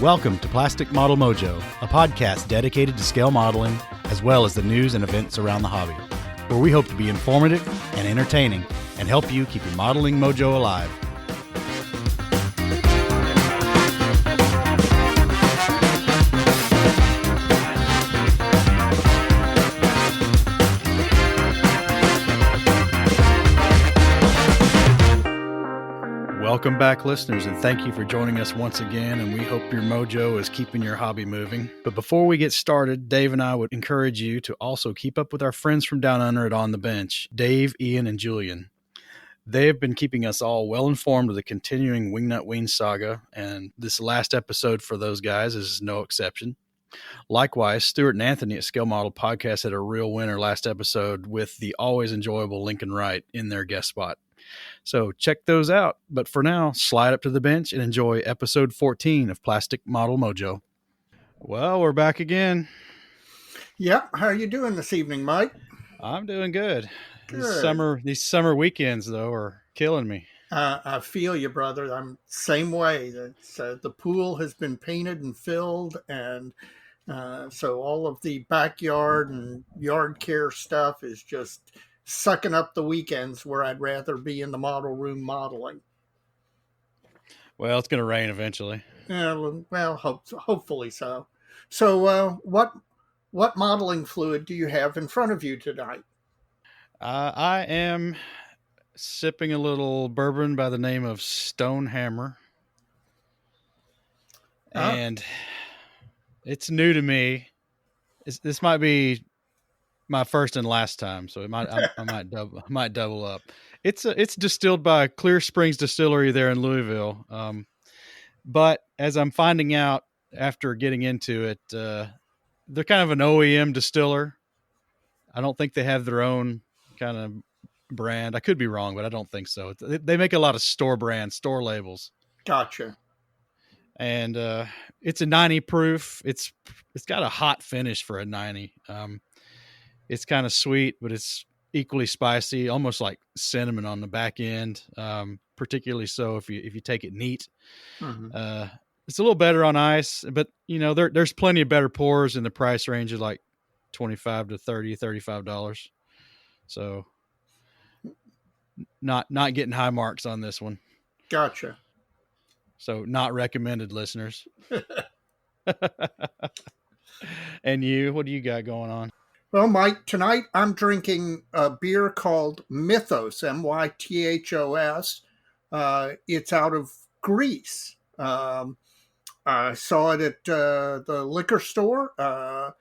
Welcome to Plastic Model Mojo, a podcast dedicated to scale modeling, as well as the news and events around the hobby, where we hope to be informative and entertaining and help you keep your modeling mojo alive. Welcome back, listeners, and thank you for joining us once again, and we hope your mojo is keeping your hobby moving. But before we get started, Dave and I would encourage you to also keep up with our friends from down under at On the Bench, Dave, Ian, and Julian. They have been keeping us all well informed of the continuing Wingnut Wing saga, and this last episode for those guys is no exception. Likewise, Stuart and Anthony at Scale Model Podcast had a real winner last episode with the always enjoyable Lincoln Wright in their guest spot. So check those out. But for now, slide up to the bench and enjoy episode 14 of Plastic Model Mojo. Well, we're back again. Yep. How are you doing this evening, Mike? I'm doing good. Good. These summer weekends, though, are killing me. I feel you, brother. I'm same way. The pool has been painted and filled, and so all of the backyard and yard care stuff is just sucking up the weekends where I'd rather be in the model room modeling. Well, it's going to rain eventually. Well, hopefully so. So what modeling fluid do you have in front of you tonight? I am sipping a little bourbon by the name of Stonehammer. And it's new to me. This might be my first and last time, so I might double up. It's distilled by Clear Springs Distillery there in Louisville. But as I'm finding out after getting into it, they're kind of an OEM distiller. I don't think they have their own kind of brand. I could be wrong, but I don't think so. They make a lot of store labels. Gotcha. And it's a 90 proof. It's got a hot finish for a 90. It's kind of sweet, but it's equally spicy, almost like cinnamon on the back end. Particularly so if you take it neat. Mm-hmm. It's a little better on ice, but there's plenty of better pours in the price range of like $25 to $35. So not getting high marks on this one. Gotcha. So not recommended, listeners. And you, what do you got going on? Well, Mike, tonight I'm drinking a beer called Mythos, Mythos. It's out of Greece. I saw it at the liquor store. I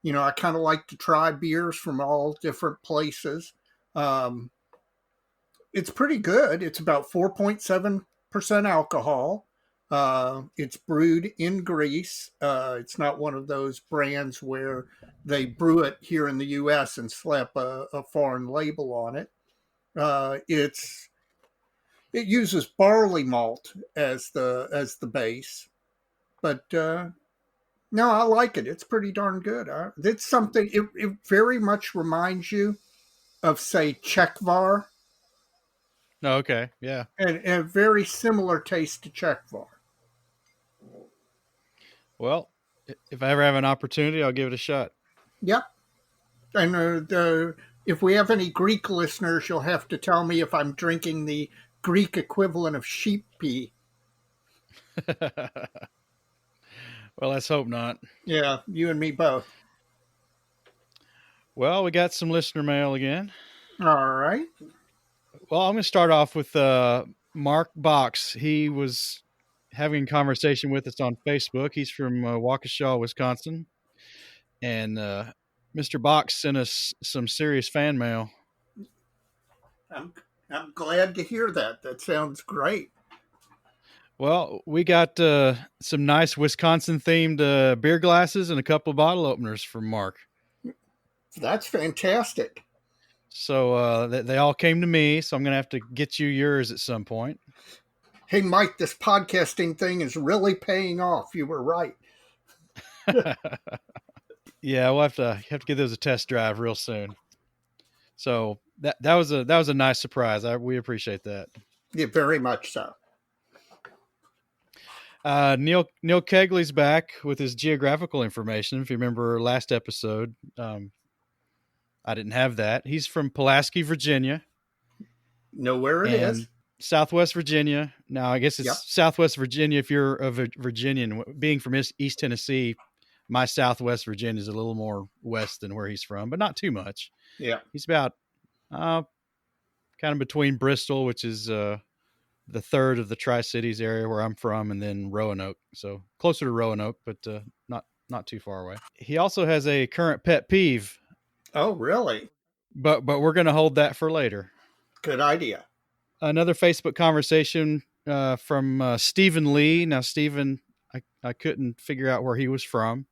kind of like to try beers from all different places. It's pretty good. It's about 4.7% alcohol. It's brewed in Greece. It's not one of those brands where they brew it here in the U.S. and slap a foreign label on it. It uses barley malt as the base, but no, I like it. It's pretty darn good. It's something. It very much reminds you of, say, Czechvar. Oh, okay, yeah, and a very similar taste to Czechvar. Well, if I ever have an opportunity, I'll give it a shot. Yep. And if we have any Greek listeners, you'll have to tell me if I'm drinking the Greek equivalent of sheep pea. Well, let's hope not. Yeah, you and me both. Well, we got some listener mail again. All right. Well, I'm going to start off with Mark Box. He was having a conversation with us on Facebook. He's from Waukesha, Wisconsin. And Mr. Box sent us some serious fan mail. I'm glad to hear that. That sounds great. Well, we got some nice Wisconsin-themed beer glasses and a couple of bottle openers from Mark. That's fantastic. So they all came to me, so I'm going to have to get you yours at some point. Hey, Mike, this podcasting thing is really paying off. You were right. Yeah, we'll have to give those a test drive real soon. So that was a nice surprise. We appreciate that. Yeah, very much so. Neil Kegley's back with his geographical information. If you remember last episode, I didn't have that. He's from Pulaski, Virginia, Know where it and is. Southwest Virginia. Now, I guess it's Yep. Southwest Virginia if you're a Virginian. Being from East Tennessee, my Southwest Virginia is a little more west than where he's from, but not too much. Yeah. He's about kind of between Bristol, which is the third of the Tri-Cities area where I'm from, and then Roanoke. So closer to Roanoke, but not too far away. He also has a current pet peeve, Oh, really? but we're going to hold that for later. Good idea. Another Facebook conversation from Stephen Lee. Now, Stephen, I couldn't figure out where he was from.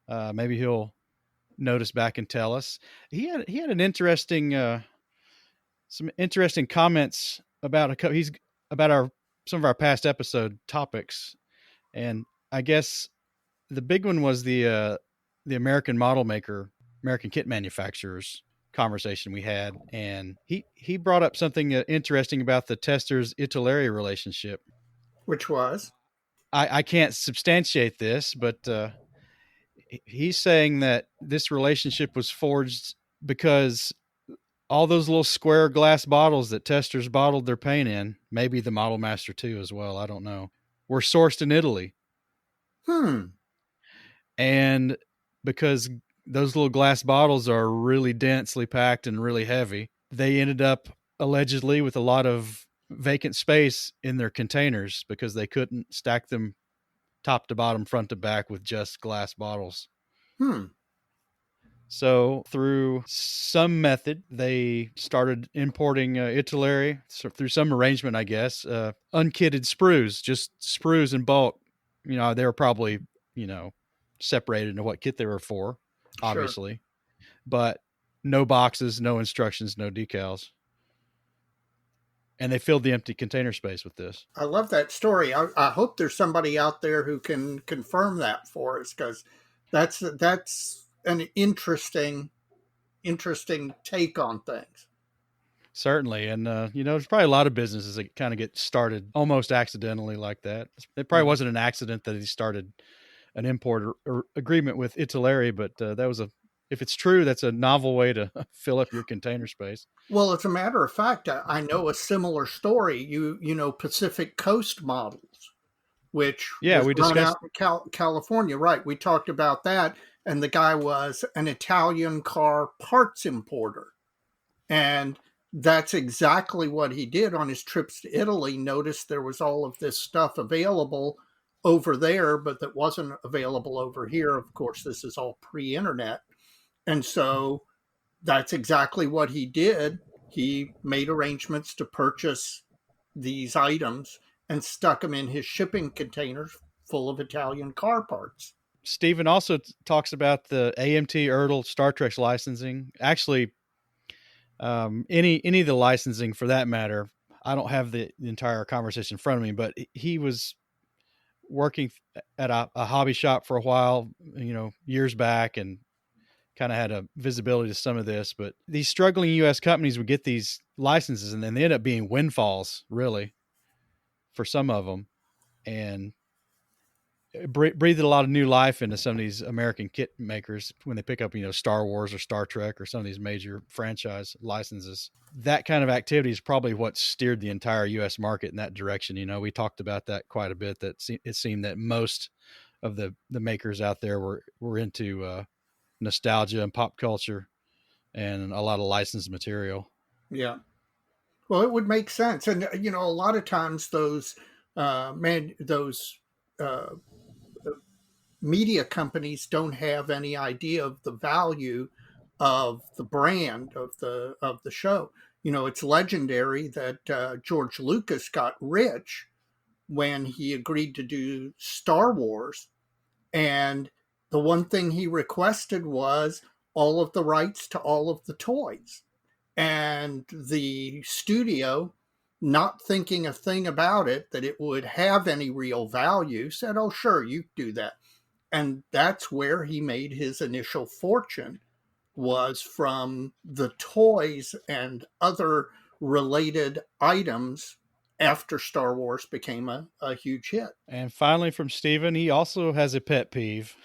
Maybe he'll notice back and tell us. He had an interesting some interesting comments about some of our past episode topics, and I guess the big one was the American model maker, American kit manufacturers conversation we had, and he brought up something interesting about the Testors Italeri relationship. Which was? I can't substantiate this, but he's saying that this relationship was forged because all those little square glass bottles that Testors bottled their paint in, maybe the Model Master too as well, I don't know, were sourced in Italy. And because those little glass bottles are really densely packed and really heavy, they ended up allegedly with a lot of vacant space in their containers because they couldn't stack them top to bottom, front to back with just glass bottles. So through some method, they started importing Italeri through some arrangement, I guess, unkitted sprues, just sprues in bulk. They were probably, separated into what kit they were for, obviously, sure. But no boxes, no instructions, no decals. And they filled the empty container space with this. I love that story. I hope there's somebody out there who can confirm that for us, because that's an interesting take on things. Certainly. And, there's probably a lot of businesses that kind of get started almost accidentally like that. It probably wasn't an accident that he started an import agreement with Italeri, but if it's true, that's a novel way to fill up your container space. Well, as a matter of fact, I know a similar story. You know, Pacific Coast models, which we discussed out in California, right? We talked about that, and the guy was an Italian car parts importer, and that's exactly what he did on his trips to Italy. Noticed there was all of this stuff available over there, but that wasn't available over here. Of course, this is all pre-internet. And so that's exactly what he did. He made arrangements to purchase these items and stuck them in his shipping containers full of Italian car parts. Stephen also talks about the AMT Ertl Star Trek licensing. Actually, any of the licensing for that matter. I don't have the entire conversation in front of me, but he was working at a hobby shop for a while, years back, and kind of had a visibility to some of this. But these struggling U.S. companies would get these licenses, and then they end up being windfalls, really, for some of them, and breathed a lot of new life into some of these American kit makers when they pick up, Star Wars or Star Trek or some of these major franchise licenses. That kind of activity is probably what steered the entire U.S. market in that direction. We talked about that quite a bit, that it seemed that most of the makers out there were into nostalgia and pop culture and a lot of licensed material. Yeah. Well, it would make sense. And, a lot of times those media companies don't have any idea of the value of the brand of the show. It's legendary that George Lucas got rich when he agreed to do Star Wars, and the one thing he requested was all of the rights to all of the toys. And the studio, not thinking a thing about it, that it would have any real value, said, oh, sure, you do that. And that's where he made his initial fortune, was from the toys and other related items after Star Wars became a huge hit. And finally, from Steven, he also has a pet peeve.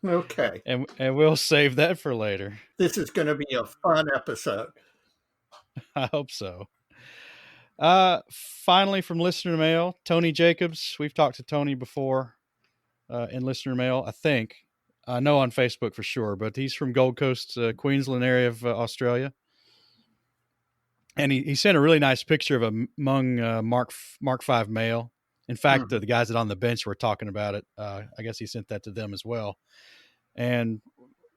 Okay. And we'll save that for later. This is going to be a fun episode. I hope so. Finally, from listener mail, Tony Jacobs. We've talked to Tony before in listener mail, I think. I know on Facebook for sure, but he's from Gold Coast, Queensland area of Australia. And he sent a really nice picture of a Mung Mark V male. In fact, the guys that on the bench were talking about it. I guess he sent that to them as well. And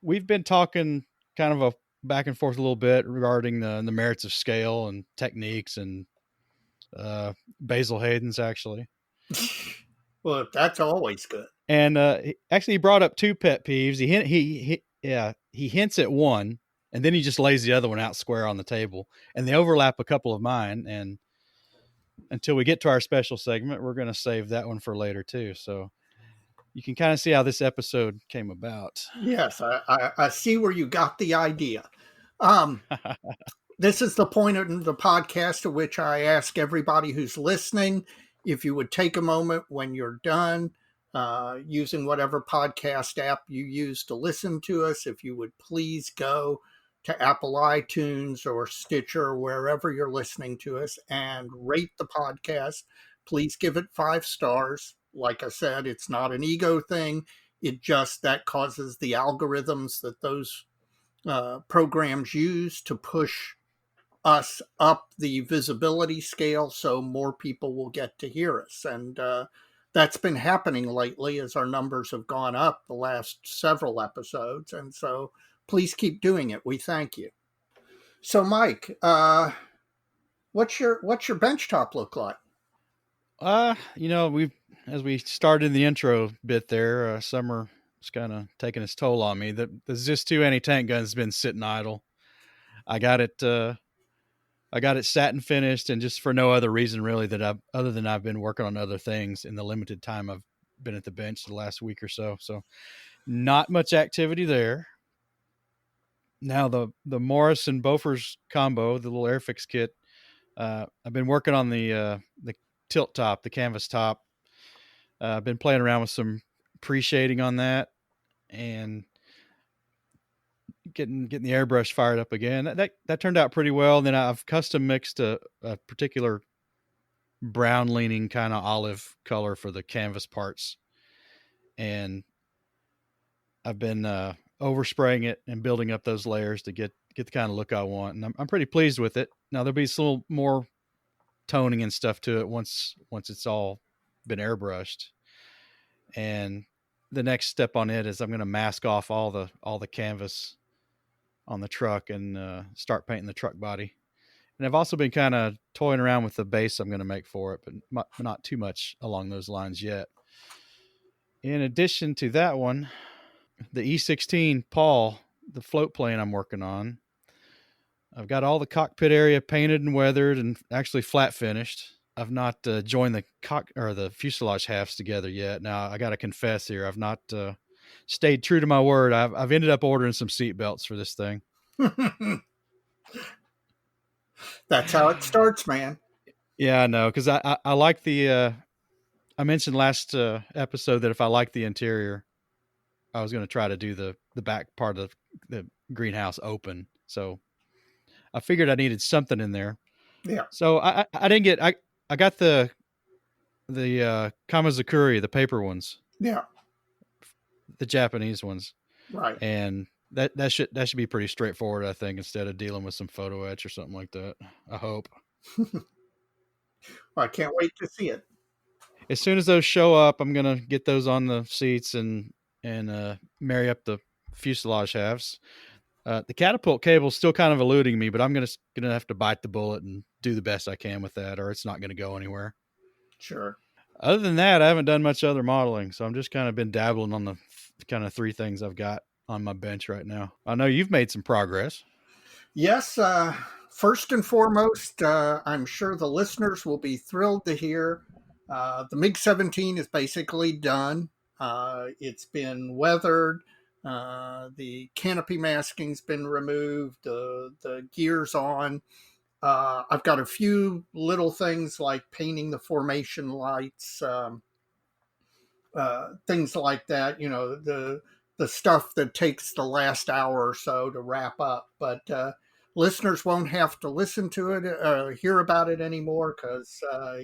we've been talking kind of a back and forth a little bit regarding the merits of scale and techniques and Basil Hayden's actually. Well, that's always good. And he brought up two pet peeves. He hints at one, and then he just lays the other one out square on the table, and they overlap a couple of mine. And until we get to our special segment, we're going to save that one for later too. So you can kind of see how this episode came about. Yes, I see where you got the idea. This is the point in the podcast at which I ask everybody who's listening if you would take a moment when you're done using whatever podcast app you use to listen to us, if you would please go to Apple iTunes or Stitcher, wherever you're listening to us, and rate the podcast. Please give it 5 stars. Like I said, it's not an ego thing. It just that causes the algorithms that those programs use to push us up the visibility scale so more people will get to hear us. And that's been happening lately as our numbers have gone up the last several episodes. And so please keep doing it. We thank you. So, Mike, what's your benchtop look like? As we started in the intro bit there, summer is kind of taking its toll on me. The Zis 2 anti-tank gun's been sitting idle. I got it sat and finished, and just for no other reason really other than I've been working on other things in the limited time I've been at the bench the last week or so. So not much activity there. Now the Morris and Bofors combo, the little Airfix kit, I've been working on the tilt top, the canvas top. I've been playing around with some pre-shading on that and getting the airbrush fired up again. That turned out pretty well. And then I've custom mixed a particular brown leaning kind of olive color for the canvas parts. And I've been overspraying it and building up those layers to get the kind of look I want. And I'm pretty pleased with it. Now there'll be some little more toning and stuff to it once it's all been airbrushed. And the next step on it is I'm going to mask off all the canvas on the truck and start painting the truck body. And I've also been kind of toying around with the base I'm going to make for it, but not too much along those lines yet. In addition to that one, the E16 Paul, the float plane I'm working on, I've got all the cockpit area painted and weathered and actually flat finished. I've not joined the fuselage halves together yet. Now I got to confess here, I've not stayed true to my word. I've ended up ordering some seat belts for this thing. That's how it starts, man. Yeah, I know. Cause I like I mentioned last episode that if I like the interior, I was going to try to do the back part of the greenhouse open. So I figured I needed something in there. Yeah. So I didn't get, I got the Kamizukuri, the paper ones. Yeah. The Japanese ones. Right. And that should be pretty straightforward, I think, instead of dealing with some photo etch or something like that. I hope. Well, I can't wait to see it. As soon as those show up, I'm going to get those on the seats and marry up the fuselage halves. The catapult cable's still kind of eluding me, but I'm gonna have to bite the bullet and do the best I can with that, or it's not going to go anywhere. Sure. Other than that, I haven't done much other modeling, so I'm just kind of been dabbling on the kind of 3 things I've got on my bench right now. I know you've made some progress. Yes. First and foremost, I'm sure the listeners will be thrilled to hear the MiG-17 is basically done. It's been weathered. The canopy masking's been removed. The gear's on. I've got a few little things like painting the formation lights, things like that. The stuff that takes the last hour or so to wrap up. But listeners won't have to listen to it, hear about it anymore because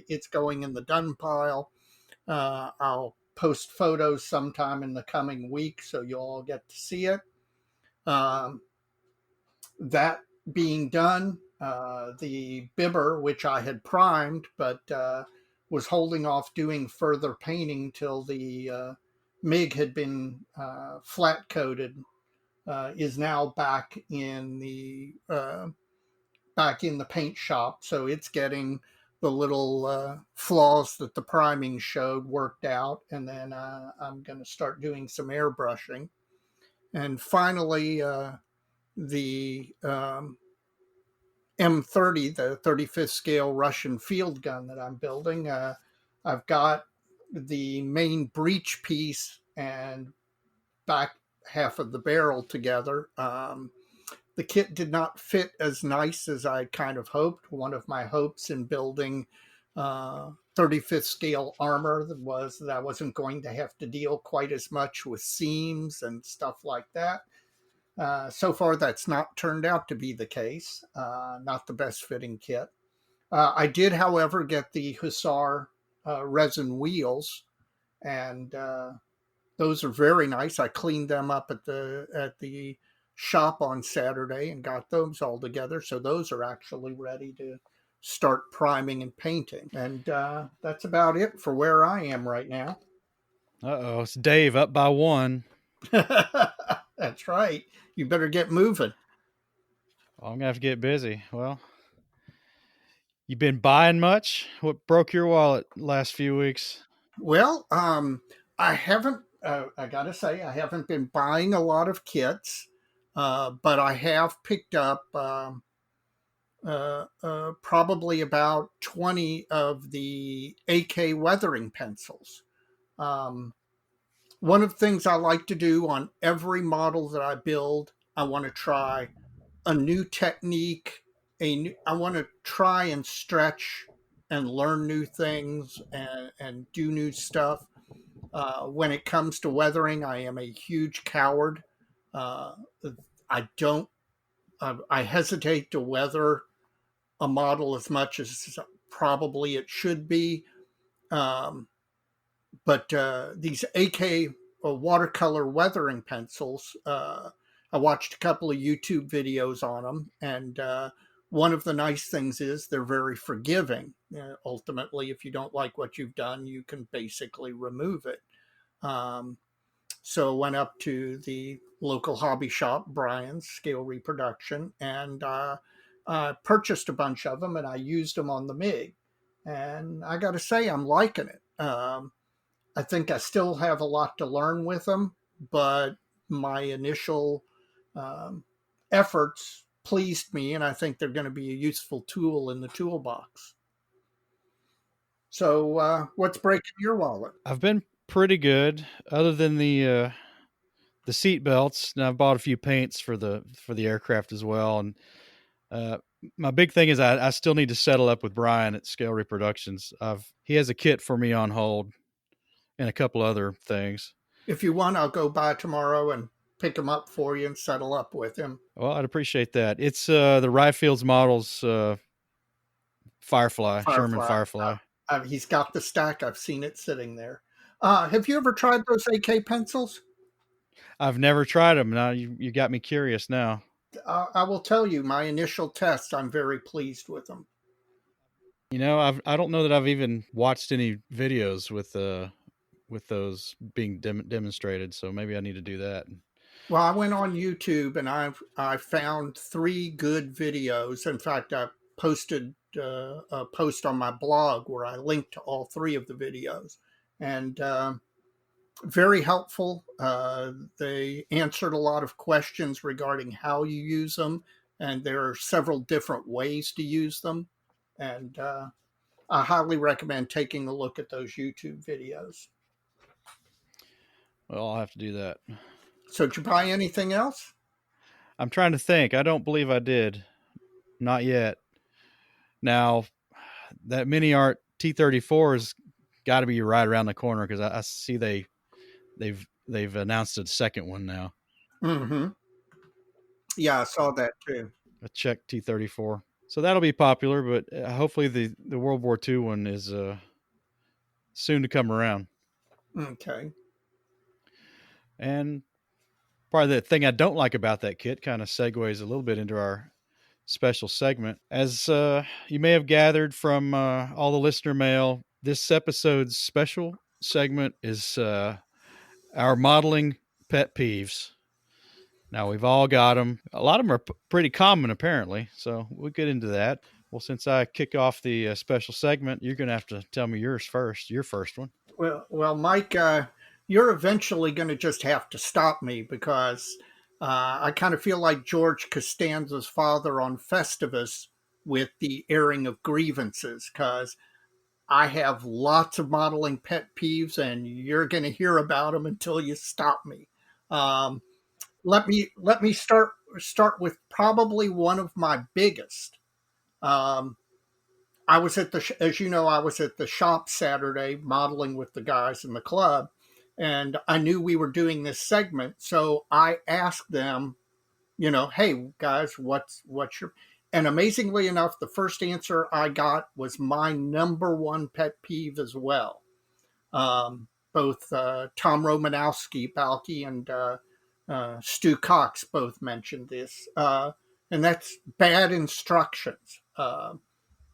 it's going in the done pile. I'll post photos sometime in the coming week, so you'll all get to see it. Um, that being done, the bibber, which I had primed, but was holding off doing further painting till the MIG had been flat coated, is now back in the paint shop. So it's getting the little flaws that the priming showed worked out, and then I'm going to start doing some airbrushing. And finally, the M30, the 35th scale Russian field gun that I'm building. I've got the main breech piece and back half of the barrel together. The kit did not fit as nice as I kind of hoped. One of my hopes in building 35th scale armor was that I wasn't going to have to deal quite as much with seams and stuff like that. So far, that's not turned out to be the case. Not the best fitting kit. I did, however, get the Hussar resin wheels, and those are very nice. I cleaned them up at the shop on Saturday and got those all together. So those are actually ready to start priming and painting. And that's about it for where I am right now. Uh-oh, it's Dave up by one. That's right. You better get moving. Well, I'm gonna have to get busy. Well, you been buying much? What broke your wallet last few weeks? Well, I haven't. I gotta say, I haven't been buying a lot of kits, but I have picked up probably about 20 of the AK weathering pencils. Um, One of the things I like to do on every model that I build, I want to try a new technique. I want to try and stretch and learn new things and do new stuff. When it comes to weathering, I am a huge coward. Uh, I don't. I hesitate to weather a model as much as probably it should be. Um, but these AK watercolor weathering pencils, I watched a couple of YouTube videos on them, and one of the nice things is they're very forgiving. Ultimately, if you don't like what you've done, you can basically remove it. Um, so went up to the local hobby shop, Brian's Scale Reproduction, and purchased a bunch of them, and I used them on the MIG. And I got to say, I'm liking it. I think I still have a lot to learn with them, but my initial um, efforts pleased me, and I think they're going to be a useful tool in the toolbox. So, what's breaking your wallet? I've been pretty good, other than the seat belts. And I've bought a few paints for the aircraft as well. And uh, my big thing is I still need to settle up with Brian at Scale Reproductions. He has a kit for me on hold and a couple other things. If you want, I'll go by tomorrow and pick him up for you and settle up with him. Well, I'd appreciate that. It's the Ryefields models Firefly, Sherman Firefly. Firefly. He's got the stack. I've seen it sitting there. Have you ever tried those AK pencils? I've never tried them. Now you got me curious now. I will tell you, my initial test, I'm very pleased with them. I don't know that I've even watched any videos with those being demonstrated. So maybe I need to do that. Well, I went on YouTube and I found three good videos. In fact, I posted a post on my blog where I linked to all three of the videos, and very helpful. They answered a lot of questions regarding how you use them, and there are several different ways to use them. And I highly recommend taking a look at those YouTube videos. Well, I'll have to do that. So, did you buy anything else? I'm trying to think. I don't believe I did. Not yet. Now, that mini art T34 has got to be right around the corner because I see they've announced a second one now. Mm-hmm. Yeah, I saw that too. A Czech T34. So that'll be popular, but hopefully the World War II one is soon to come around. Okay. And probably the thing I don't like about that kit kind of segues a little bit into our special segment. As you may have gathered from all the listener mail, this episode's special segment is our modeling pet peeves. Now, we've all got them. A lot of them are pretty common, apparently. So we'll get into that. Well, since I kick off the special segment, you're going to have to tell me yours first, your first one. Well, Mike, you're eventually going to just have to stop me because I kind of feel like George Costanza's father on Festivus with the airing of grievances because I have lots of modeling pet peeves, and you're going to hear about them until you stop me. Um, let me start with probably one of my biggest. Um, I was at as you know, I was at the shop Saturday modeling with the guys in the club, and I knew we were doing this segment, so I asked them, hey guys, what's your? And amazingly enough, the first answer I got was my number one pet peeve as well. Both Tom Romanowski, Balky, and Stu Cox both mentioned this, and that's bad instructions.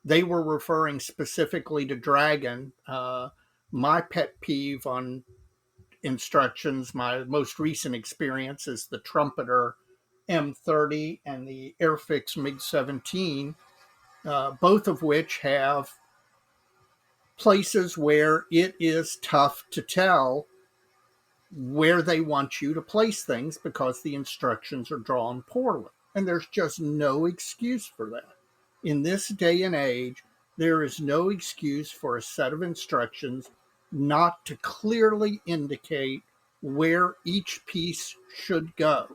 They were referring specifically to Dragon. My pet peeve on instructions, my most recent experience is the Trumpeter M30 and the Airfix MiG 17, both of which have places where it is tough to tell where they want you to place things because the instructions are drawn poorly. And there's just no excuse for that. In this day and age, there is no excuse for a set of instructions not to clearly indicate where each piece should go.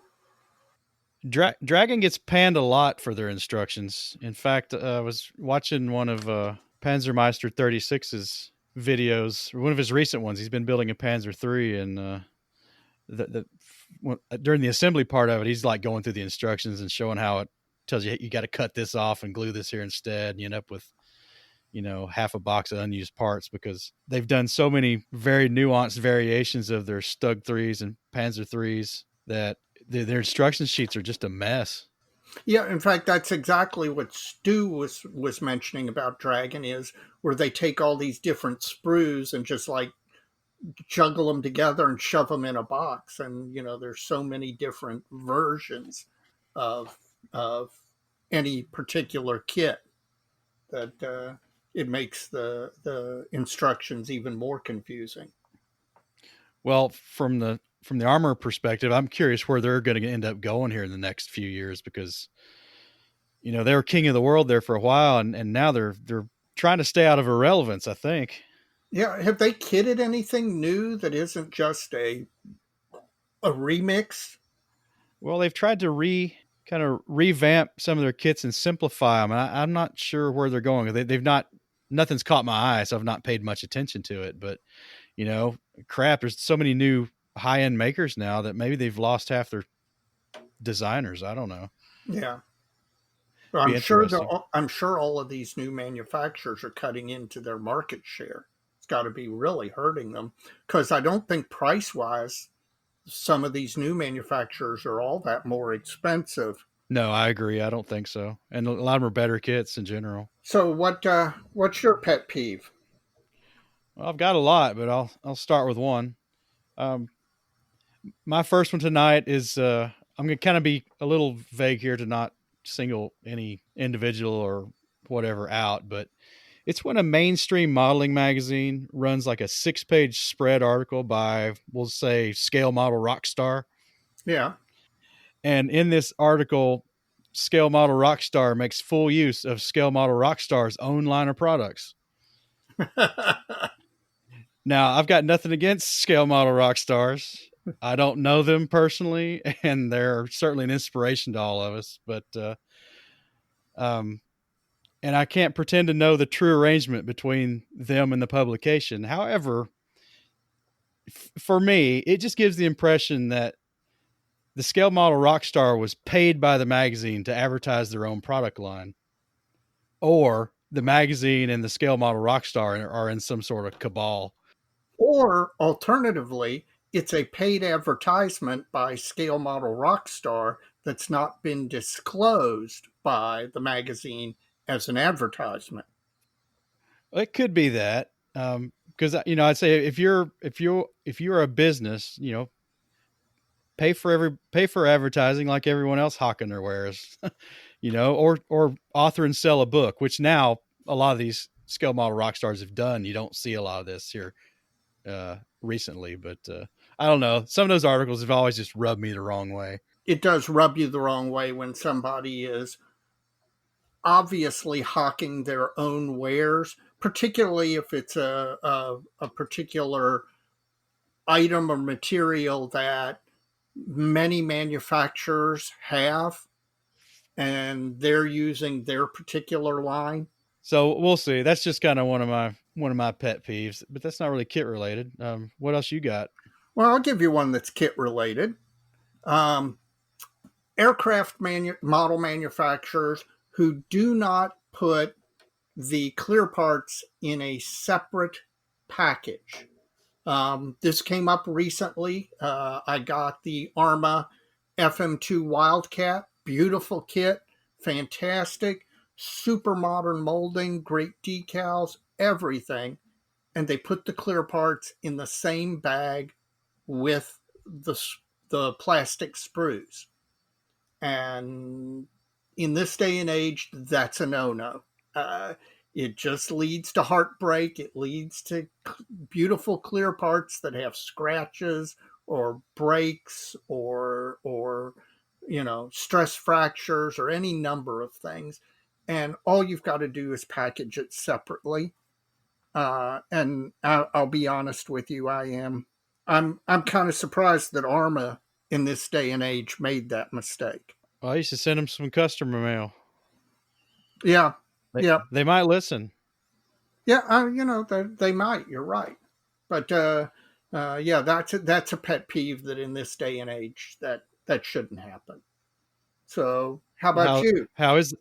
Dragon gets panned a lot for their instructions. In fact, I was watching one of Panzermeister 36's videos, or one of his recent ones. He's been building a Panzer III, and during the assembly part of it, he's like going through the instructions and showing how it tells you got to cut this off and glue this here instead, and you end up with half a box of unused parts because they've done so many very nuanced variations of their Stug 3s and Panzer 3s that their instruction sheets are just a mess. Yeah, in fact, that's exactly what Stu was mentioning about Dragon is where they take all these different sprues and just like juggle them together and shove them in a box. And there's so many different versions of of any particular kit that it makes the instructions even more confusing. Well, from the armor perspective, I'm curious where they're going to end up going here in the next few years because they were king of the world there for a while, and now they're trying to stay out of irrelevance, I think. Yeah, have they kitted anything new that isn't just a remix? Well, they've tried to kind of revamp some of their kits and simplify them. And I'm not sure where they're going. They've not, nothing's caught my eye, so I've not paid much attention to it. But crap, there's so many new high end makers now that maybe they've lost half their designers. I don't know. Yeah. Well, Be interesting. I'm sure all of these new manufacturers are cutting into their market share. It's got to be really hurting them because I don't think price wise some of these new manufacturers are all that more expensive. No, I agree. I don't think so. And a lot of them are better kits in general. So what's your pet peeve? Well, I've got a lot, but I'll start with one. Um, my first one tonight is I'm going to kind of be a little vague here to not single any individual or whatever out, but it's when a mainstream modeling magazine runs like a 6-page spread article by, we'll say, Scale Model Rockstar. Yeah. And in this article, Scale Model Rockstar makes full use of Scale Model Rockstar's own line of products. Now, I've got nothing against Scale Model Rockstars. I don't know them personally, and they're certainly an inspiration to all of us. But, and and I can't pretend to know the true arrangement between them and the publication. However, for me, it just gives the impression that the scale model Rockstar was paid by the magazine to advertise their own product line, or the magazine and the scale model Rockstar are in some sort of cabal. Or alternatively, it's a paid advertisement by Scale Model Rockstar that's not been disclosed by the magazine as an advertisement. It could be that, because I'd say if you're a business, pay for advertising like everyone else hawking their wares, or author and sell a book, which now a lot of these scale model rock stars have done. You don't see a lot of this here recently, but I don't know. Some of those articles have always just rubbed me the wrong way. It does rub you the wrong way when somebody is obviously hawking their own wares, particularly if it's a particular item or material that many manufacturers have and they're using their particular line. So we'll see. That's just kind of one of my pet peeves, but that's not really kit related. What else you got? Well, I'll give you one that's kit related. Um, Aircraft model manufacturers who do not put the clear parts in a separate package. This came up recently. I got the Arma FM2 Wildcat, beautiful kit, fantastic, super modern molding, great decals, everything. And they put the clear parts in the same bag with the plastic sprues. And in this day and age, that's a no-no. It just leads to heartbreak. It leads to beautiful clear parts that have scratches or breaks or stress fractures or any number of things. And all you've got to do is package it separately. And I'll be honest with you, I'm kind of surprised that Arma in this day and age made that mistake. Well, I used to send them some customer mail. Yeah, They, yeah, they might listen. yeah. They might. You're right, but yeah, that's a pet peeve that in this day and age that shouldn't happen. So, how about How you? how is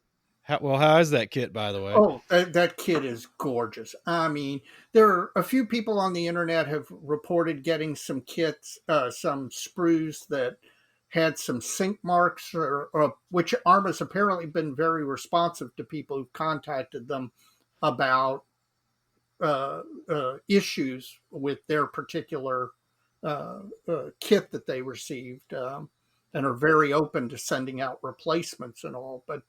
how is that kit, by the way? Oh, that kid is gorgeous. I mean, there are a few people on the internet have reported getting some kits, some sprues that had some sink marks, or which Arma's apparently been very responsive to people who've contacted them about issues with their particular kit that they received, and are very open to sending out replacements and all. But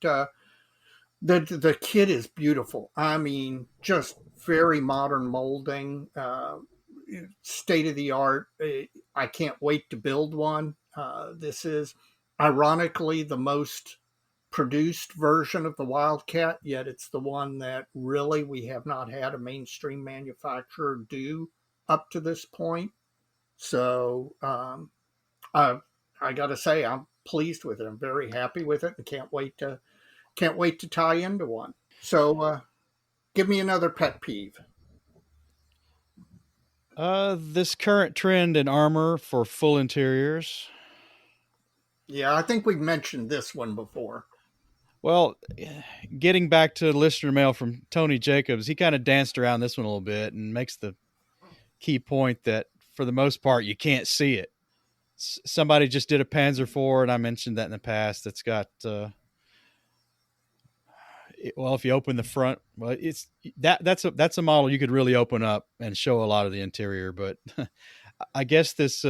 the kit is beautiful. I mean, just very modern molding, state of the art. I can't wait to build one. This is ironically the most produced version of the Wildcat, yet it's the one that really we have not had a mainstream manufacturer do up to this point. So I got to say, I'm pleased with it. I'm very happy with it, and can't wait to tie into one. So give me another pet peeve. This current trend in armor for full interiors. Yeah, I think we've mentioned this one before. Well, getting back to listener mail from Tony Jacobs, he kind of danced around this one a little bit and makes the key point that for the most part you can't see it. Somebody just did a Panzer IV, and I mentioned that in the past. That's got well, if you open the front, well, it's that's a model you could really open up and show a lot of the interior. But I guess this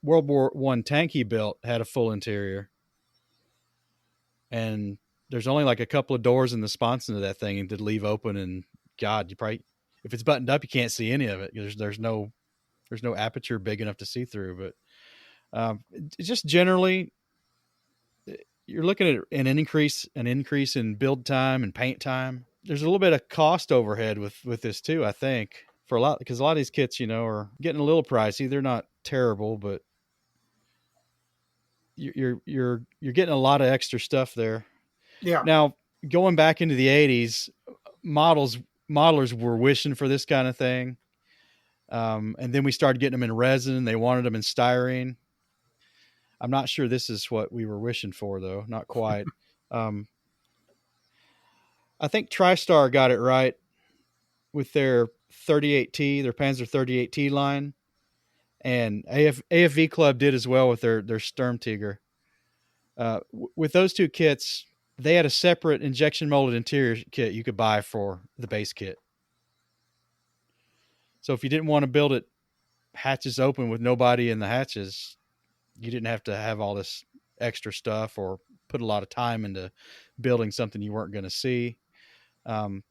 World War One tank he built had a full interior, and there's only like a couple of doors in the sponson of that thing and to leave open. And God, you probably, if it's buttoned up, you can't see any of it. There's no aperture big enough to see through. But just generally, you're looking at an increase in build time and paint time. There's a little bit of cost overhead with this too, I think, for a lot, because a lot of these kits, are getting a little pricey. They're not terrible, but you're getting a lot of extra stuff there. Yeah, Now, going back into the 80s, modelers were wishing for this kind of thing. And then we started getting them in resin. They wanted them in styrene. I'm not sure this is what we were wishing for, though. Not quite. Um, I think TriStar got it right with their 38T, their Panzer 38T line, and AFV Club did as well with their Sturmtiger. With those two kits, they had a separate injection molded interior kit you could buy for the base kit. So if you didn't want to build it hatches open with nobody in the hatches, you didn't have to have all this extra stuff or put a lot of time into building something you weren't going to see. Um,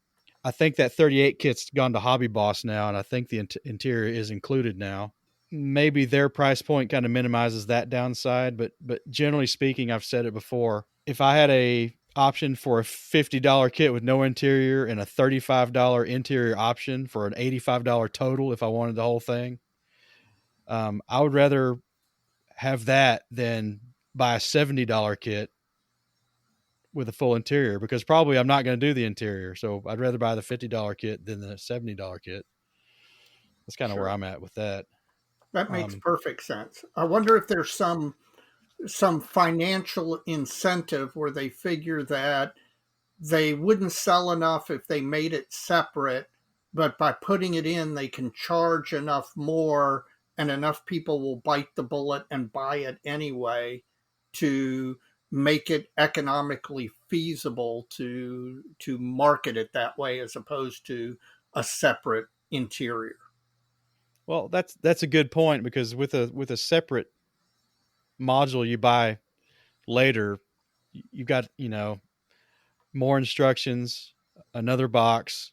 I think that 38 kit's gone to Hobby Boss now, and I think the interior is included now. Maybe their price point kind of minimizes that downside, but generally speaking, I've said it before. If I had a option for a $50 kit with no interior and a $35 interior option for an $85 total, if I wanted the whole thing, I would rather have that than buy a $70 kit with a full interior, because probably I'm not going to do the interior. So I'd rather buy the $50 kit than the $70 kit. That's kind of where Sure. I'm at with that. That makes perfect sense. I wonder if there's some financial incentive where they figure that they wouldn't sell enough if they made it separate, but by putting it in, they can charge enough more and enough people will bite the bullet and buy it anyway to make it economically feasible to market it that way as opposed to a separate interior. Well, that's a good point, because with a separate module you buy later, you've got, more instructions, another box,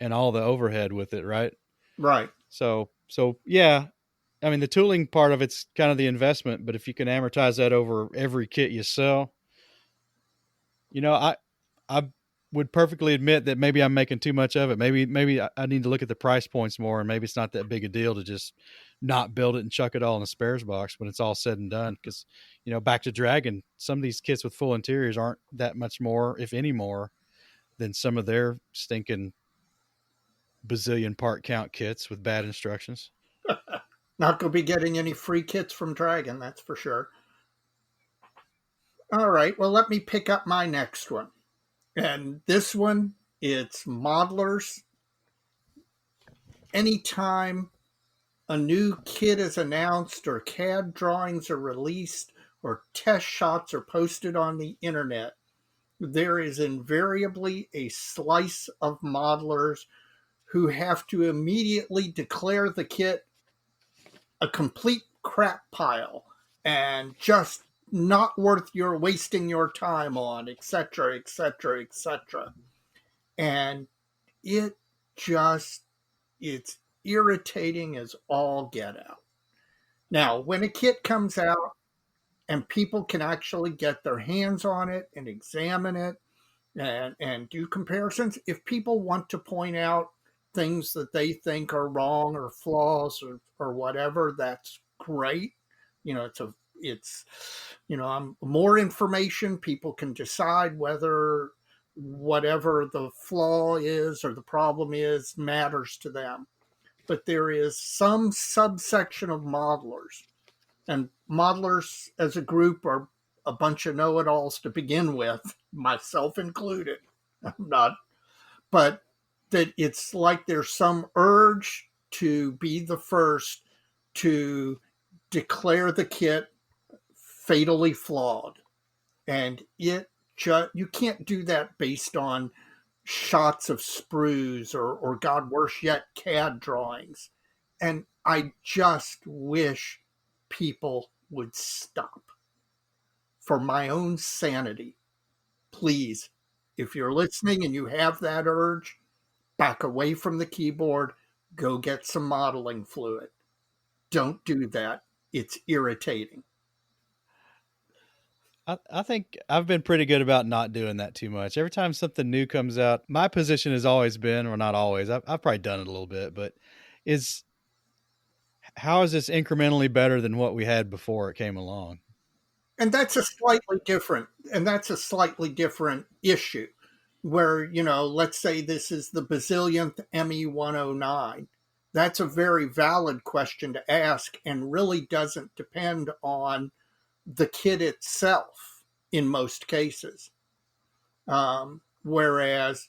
and all the overhead with it, right? Right. So yeah, I mean the tooling part of it's kind of the investment, but if you can amortize that over every kit you sell, I would perfectly admit that maybe I'm making too much of it. Maybe I need to look at the price points more, and maybe it's not that big a deal to just not build it and chuck it all in a spares box when it's all said and done. Because back to Dragon, some of these kits with full interiors aren't that much more, if any more, than some of their stinking bazillion part count kits with bad instructions. Not going to be getting any free kits from Dragon, that's for sure. All right, well, let me pick up my next one. And this one, it's modelers. Anytime a new kit is announced or CAD drawings are released or test shots are posted on the internet, there is invariably a slice of modelers who have to immediately declare the kit a complete crap pile and just not worth your wasting your time on, etc., etc., etc. And it just, it's irritating as all get out. Now, when a kit comes out and people can actually get their hands on it and examine it and do comparisons, if people want to point out things that they think are wrong or flaws or whatever, that's great. It's more information. People can decide whether whatever the flaw is or the problem is matters to them. But there is some subsection of modelers, and modelers as a group are a bunch of know-it-alls to begin with, myself included. I'm not, but that it's like there's some urge to be the first to declare the kit fatally flawed. And you can't do that based on shots of sprues or God worse yet, CAD drawings. And I just wish people would stop. For my own sanity, please, if you're listening and you have that urge, back away from the keyboard, go get some modeling fluid. Don't do that. It's irritating. I think I've been pretty good about not doing that too much. Every time something new comes out, my position has always been, or not always, I've probably done it a little bit, but is how is this incrementally better than what we had before it came along? and that's a slightly different issue where, let's say this is the bazillionth ME 109. That's a very valid question to ask and really doesn't depend on the kit itself in most cases. Whereas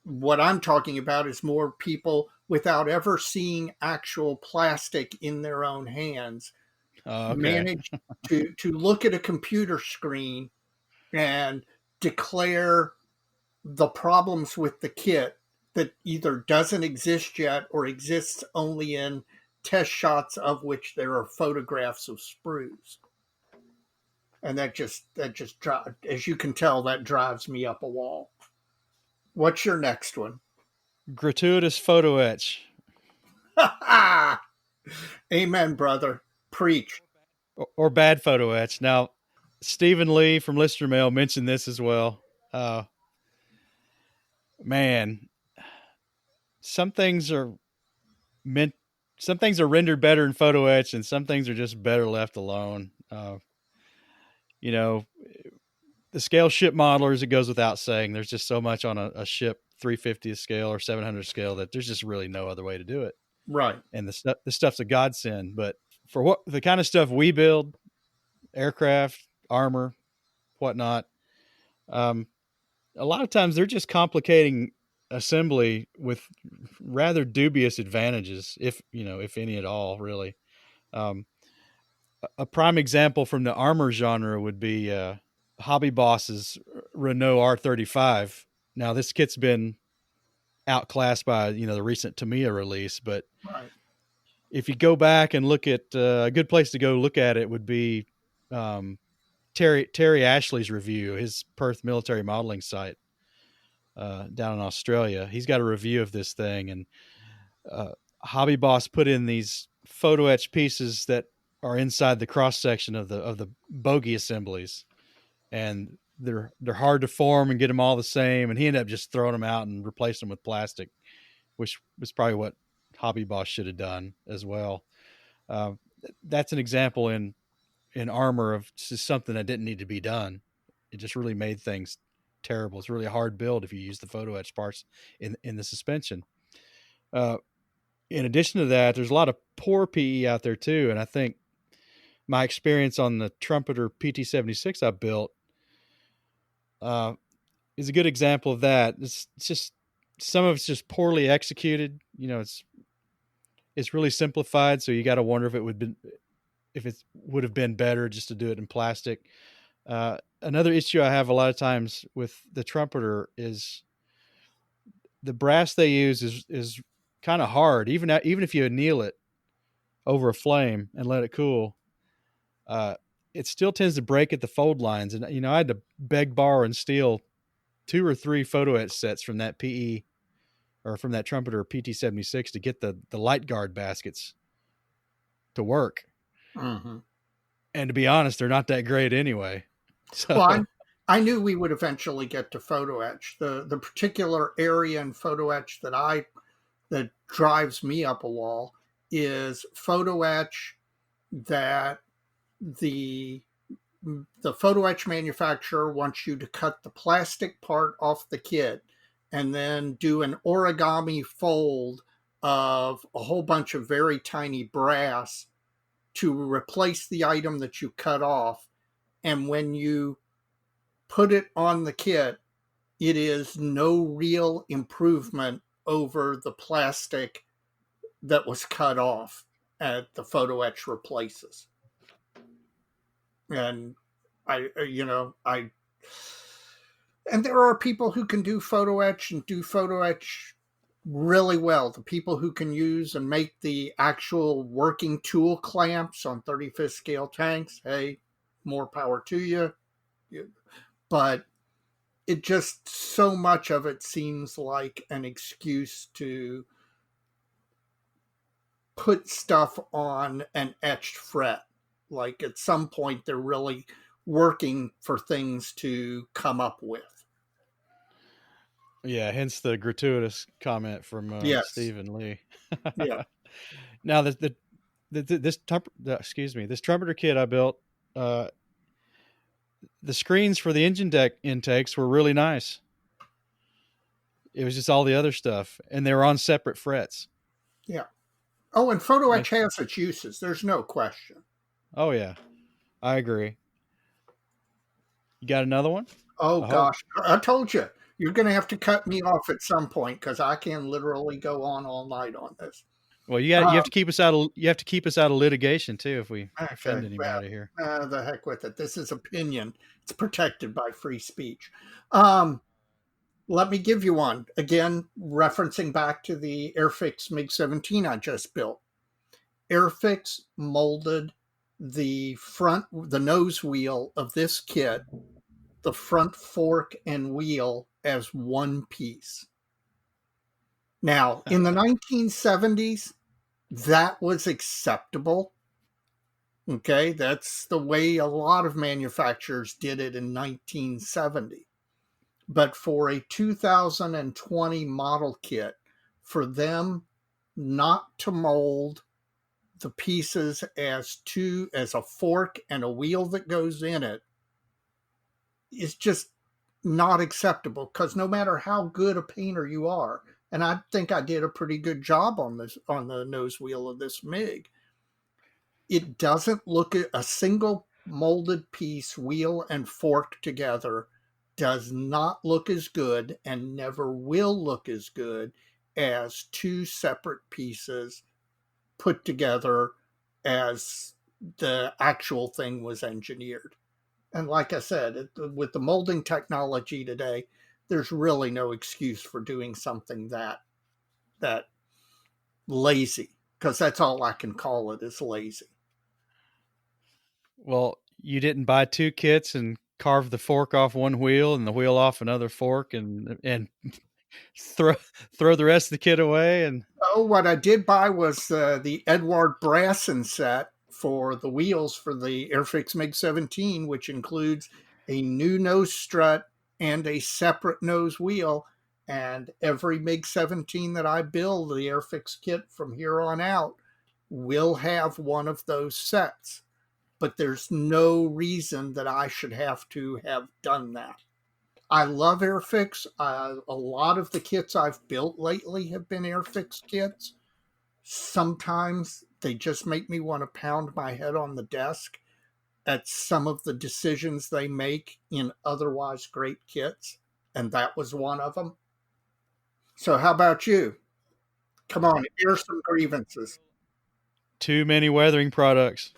what I'm talking about is more people without ever seeing actual plastic in their own hands Oh, okay. manage to look at a computer screen and declare the problems with the kit that either doesn't exist yet or exists only in test shots of which there are photographs of sprues. And that just as you can tell, that drives me up a wall. What's your next one? Gratuitous photo etch. Amen, brother. Preach. Or bad photo etch. Now, Stephen Lee from Lister Mail mentioned this as well. Uh, Man, some things are meant, some things are rendered better in photo etch, and some things are just better left alone. You know, the scale ship modelers, it goes without saying. There's just so much on a ship 350 scale or 700 scale that there's just really no other way to do it. Right. And the stuff's a godsend. But for what the kind of stuff we build, aircraft, armor, whatnot, um, a lot of times they're just complicating assembly with rather dubious advantages, if any at all, really. Um, a prime example from the armor genre would be Hobby Boss's Renault R35. Now, this kit's been outclassed by the recent Tamiya release, but Right. if you go back and look at a good place to go look at it would be um, Terry Ashley's review, his Perth military modeling site down in Australia. He's got a review of this thing, and Hobby Boss put in these photo etch pieces that are inside the cross section of the bogey assemblies, and they're hard to form and get them all the same. And he ended up just throwing them out and replacing them with plastic, which was probably what Hobby Boss should have done as well. Uh, that's an example in armor of just something that didn't need to be done. It just really made things terrible. It's really a hard build if you use the photo etch parts in the suspension. Uh, in addition to that, there's a lot of poor PE out there too, and I think my experience on the Trumpeter PT76 I built uh, is a good example of that. It's just some of it's just poorly executed. It's really simplified, so you got to wonder if it would have been better just to do it in plastic. Another issue I have a lot of times with the Trumpeter is the brass they use is kind of hard. Even if you anneal it over a flame and let it cool, it still tends to break at the fold lines. And I had to beg, borrow, and steal 2 or 3 photo etch sets from that PE or from that Trumpeter PT76 to get the light guard baskets to work. Mm-hmm. And to be honest, they're not that great anyway. So Well, I knew we would eventually get to photo etch. The particular area in photo etch that drives me up a wall is photo etch that the photo etch manufacturer wants you to cut the plastic part off the kit and then do an origami fold of a whole bunch of very tiny brass to replace the item that you cut off. And when you put it on the kit, it is no real improvement over the plastic that was cut off at the photo etch replaces. And I and there are people who can do photo etch and do photo etch really well. The people who can use and make the actual working tool clamps on 35th scale tanks, hey, more power to you. But it just, so much of it seems like an excuse to put stuff on an etched fret. Like at some point they're really working for things to come up with. yeah, hence the gratuitous comment from Yes. Stephen Lee. Yeah. Now this trumpeter kit I built, The screens for the engine deck intakes were really nice. It was just all the other stuff, and they were on separate frets. Yeah. Oh, and photo etch Make, has its uses. There's no question. oh yeah, I agree. You got another one? Oh I hope. gosh, I told you you're going to have to cut me off at some point because I can literally go on all night on this. Well, you have Um, to keep us out of litigation too if we okay, offend well, anybody here. the heck with it. This is opinion. It's protected by free speech. Um, Let me give you one again, referencing back to the Airfix MiG 17 I just built. Airfix molded the nose wheel of this kit, the front fork and wheel as one piece. Now, in the 1970s, that was acceptable. Okay, that's the way a lot of manufacturers did it in 1970. But for a 2020 model kit, for them not to mold the pieces as a fork and a wheel that goes in it is just not acceptable, because no matter how good a painter you are, and I think I did a pretty good job on the nose wheel of this MiG, it doesn't look at a single molded piece, wheel and fork together, does not look as good and never will look as good as two separate pieces put together as the actual thing was engineered. And like I said, with the molding technology today, there's really no excuse for doing something that lazy, because that's all I can call it, is lazy. Well, you didn't buy two kits and carve the fork off one wheel and the wheel off another fork and throw throw the rest of the kit away and Oh, what I did buy was the Edward Brasson set for the wheels for the Airfix MiG 17, which includes a new nose strut and a separate nose wheel. And every MiG 17 that I build, the Airfix kit from here on out, will have one of those sets. But there's no reason that I should have to have done that. I love Airfix. A lot of the kits I've built lately have been Airfix kits. Sometimes they just make me want to pound my head on the desk at some of the decisions they make in otherwise great kits, and that was one of them. So, how about you? Come on, here's some grievances. too many weathering products.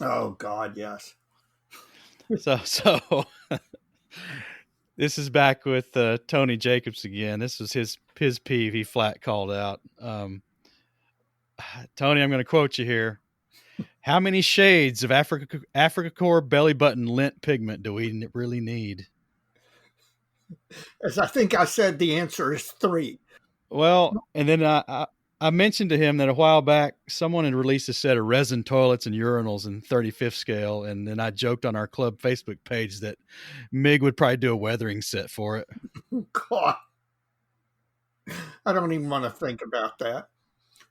Oh, God, yes. So this is back with Tony Jacobs again. This was his peeve. He flat called out. Tony, I'm going to quote you here. How many shades of Africa Core belly button lint pigment do we really need? As I think I said, the answer is three. Well, and then I mentioned to him that a while back someone had released a set of resin toilets and urinals in 35th scale, and then I joked on our club Facebook page that Mig would probably do a weathering set for it. God, I don't even want to think about that.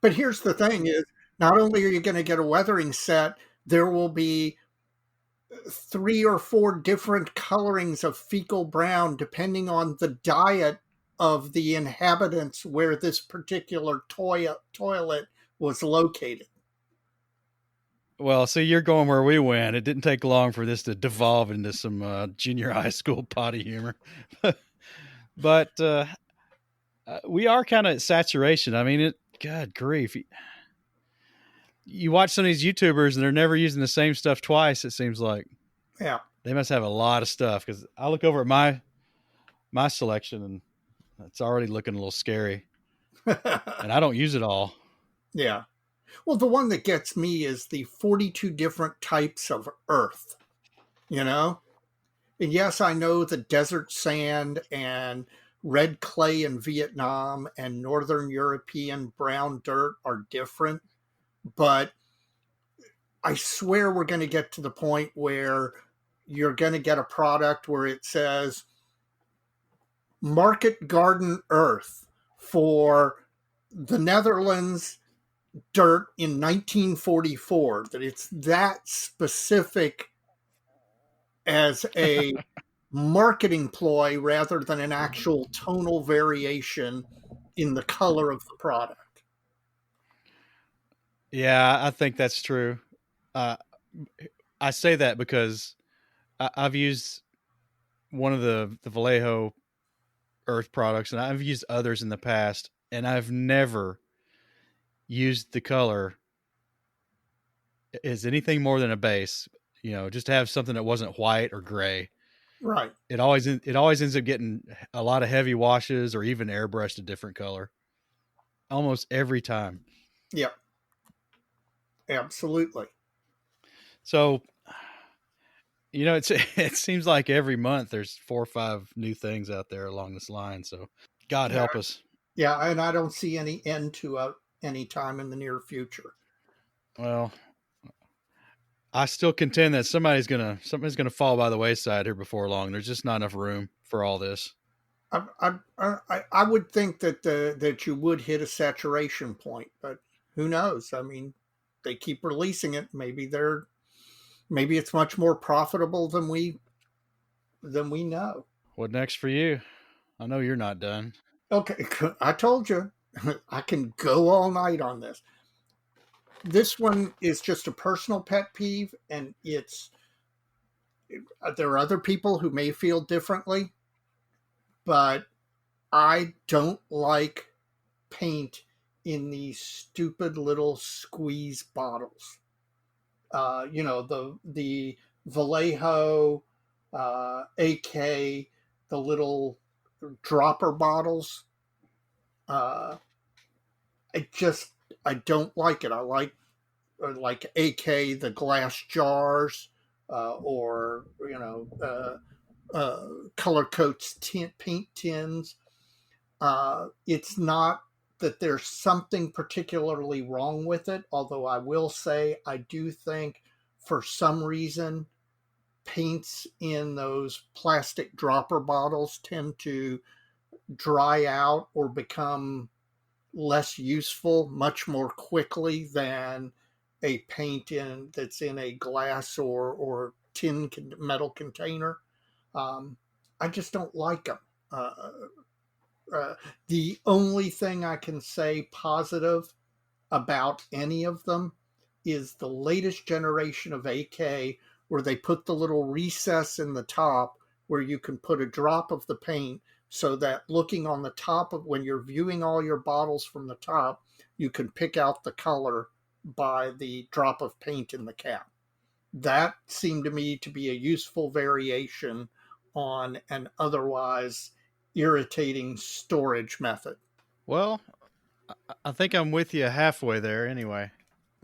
But here's the thing is, not only are you going to get a weathering set, there will be three or four different colorings of fecal brown depending on the diet of the inhabitants where this particular toilet was located. Well, see, you're going where we went. It didn't take long for this to devolve into some junior high school potty humor. But we are kind of at saturation. I mean, God grief. You watch some of these YouTubers and they're never using the same stuff twice, it seems like. Yeah. They must have a lot of stuff, because I look over at my selection and it's already looking a little scary. And I don't use it all. Yeah. Well, the one that gets me is the 42 different types of earth, you know? And yes, I know the desert sand and red clay in Vietnam and Northern European brown dirt are different, but I swear we're going to get to the point where you're going to get a product where it says market garden earth for the Netherlands dirt in 1944, that it's that specific as a marketing ploy rather than an actual tonal variation in the color of the product. Yeah, I think that's true. Uh, I say that because I've used one of the Vallejo Earth products, and I've used others in the past, and I've never used the color as anything more than a base. You know, just to have something that wasn't white or gray. Right. It always ends up getting a lot of heavy washes or even airbrushed a different color almost every time. Yep. Absolutely. So it's it seems like every month there's 4 or 5 new things out there along this line. So God Yeah. help us. Yeah. And I don't see any end to it any time in the near future. Well, I still contend that something's gonna fall by the wayside here before long. There's just not enough room for all this. I would think that that you would hit a saturation point, but who knows? I mean, they keep releasing it. Maybe it's much more profitable than we know. What next for you? I know you're not done. Okay, I told you I can go all night on this. This one is just a personal pet peeve, and it's there are other people who may feel differently, but I don't like paint in these stupid little squeeze bottles. The Vallejo, AK, the little dropper bottles. Uh, I just I don't like it. I like AK, the glass jars, or color coats paint tins. It's not that there's something particularly wrong with it, although I will say I do think for some reason paints in those plastic dropper bottles tend to dry out or become less useful much more quickly than a paint in that's in a glass or tin metal container. Um, I just don't like them. Uh, the only thing I can say positive about any of them is the latest generation of AK, where they put the little recess in the top where you can put a drop of the paint so that looking on the top of when you're viewing all your bottles from the top, you can pick out the color by the drop of paint in the cap. That seemed to me to be a useful variation on an otherwise irritating storage method. Well, I think I'm with you halfway there anyway.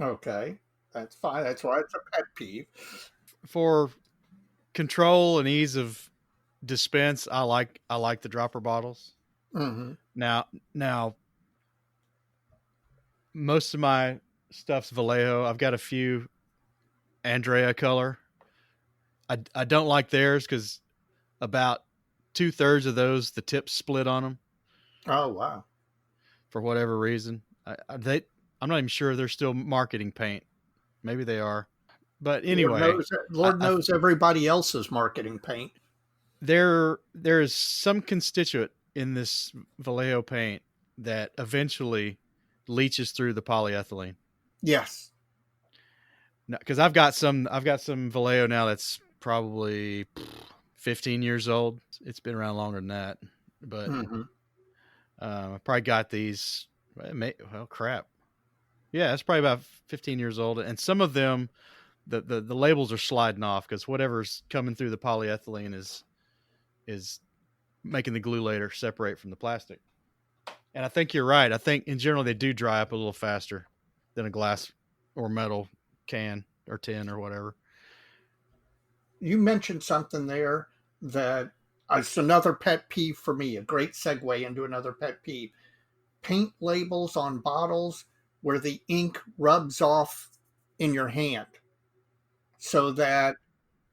Okay, that's fine. That's why it's a pet peeve. For control and ease of dispense, I like the dropper bottles. Mm-hmm. Now most of my stuff's Vallejo. I've got a few Andrea color. I don't like theirs because about 2/3 of those the tips split on them Oh wow! for whatever reason. I'm not even sure they're still marketing paint. Maybe they are, but anyway, Lord knows everybody else's marketing paint. there is some constituent in this Vallejo paint that eventually leaches through the polyethylene. Yes. Because I've got some Vallejo now that's probably 15 years old. It's been around longer than that, but Mm-hmm. I probably got these. Well, crap. Yeah, it's probably about 15 years old, and some of them, the labels are sliding off because whatever's coming through the polyethylene is making the glue later separate from the plastic. And I think you're right. I think in general they do dry up a little faster than a glass or metal can or tin or whatever. You mentioned something there that it's another pet peeve for me. A great segue into another pet peeve: paint labels on bottles where the ink rubs off in your hand, so that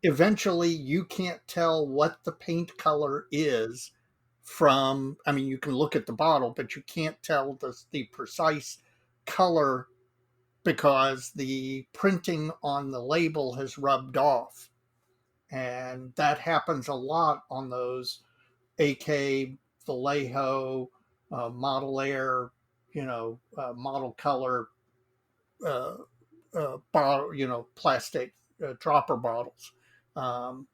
eventually you can't tell what the paint color is from. I mean, you can look at the bottle, but you can't tell the precise color because the printing on the label has rubbed off. And that happens a lot on those AK, Vallejo, Model Air, Model Color, uh, bottle, plastic dropper bottles. Um,